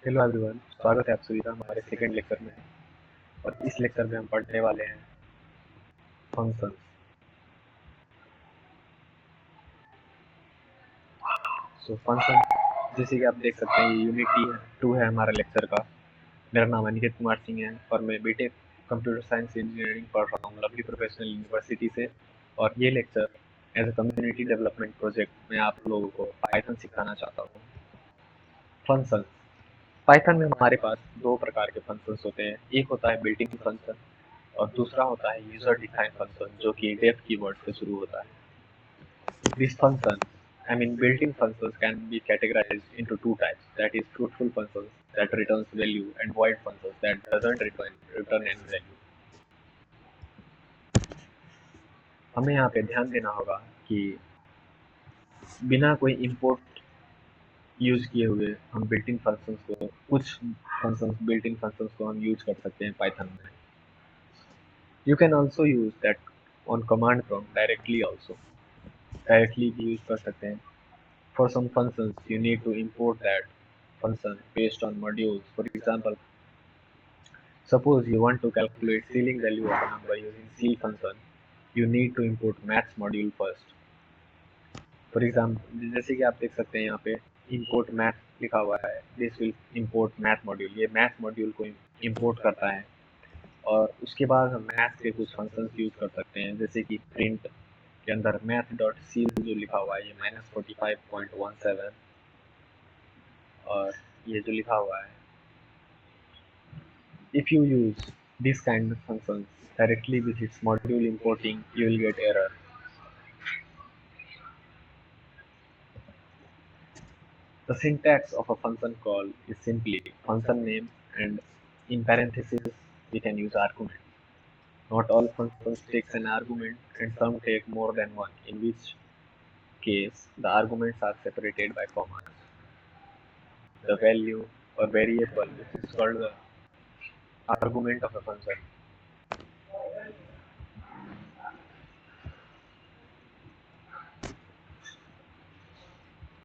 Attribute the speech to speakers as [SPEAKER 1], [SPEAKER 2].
[SPEAKER 1] Hello everyone, स्वागत है आप सभी का हमारे सेकंड लेक्चर में। और इस लेक्चर में हम पढ़ने वाले हैं फंक्शंस। सो फंक्शन, जैसे कि आप देख सकते हैं, ये यूनिट 2 है हमारा लेक्चर का। मेरा नाम अनिकेत कुमार सिंह है और मैं बीटेक कंप्यूटर साइंस इंजीनियरिंग पढ़ रहा हूँ लवली प्रोफेशनल यूनिवर्सिटी से। और ये lecture as a community development project मैं आप लोगों को पाइथन सिखाना चाहता हूँ। फंक्शन, पाइथन में हमारे पास दो प्रकार के फंक्शंस होते हैं। एक होता है बिल्ट इन फंक्शन और दूसरा होता है यूजर डिफाइंड फंक्शन, जो कि डेफ कीवर्ड से शुरू होता है। These functions, I mean built-in functions, can be categorized into two types, that is fruitful functions that returns value and void functions that doesn't return any value. हमें यहाँ पे ध्यान देना होगा कि बिना कोई इंपोर्ट यूज किए हुए हम बिल्ट इन फंक्शंस को कुछ फंक्शंस बिल्ट इन फंक्शंस को हम यूज कर सकते हैं पाइथन में। You can also use that on command prompt directly, also directly भी यूज कर सकते हैं। For some functions, you need to import that function based on modules. For example, suppose you want to calculate ceiling value of a number using ceil function, you need to import maths module first. For example, जैसे कि आप देख सकते हैं यहाँ पे import math लिखा हुआ है, this will import math module। ये math module को import करता है और उसके बाद हम math के कुछ functions यूज कर सकते हैं, जैसे कि print के अंदर math.ceil जो लिखा हुआ है ये -45.17, और ये जो लिखा हुआ है, if you use this kind of functions directly with its module importing, you will get error. The syntax of a function call is simply function name and in parentheses we can use argument. Not all functions takes an argument and some take more than one, in which case the arguments are separated by commas. The value or variable, which is called the argument of a function,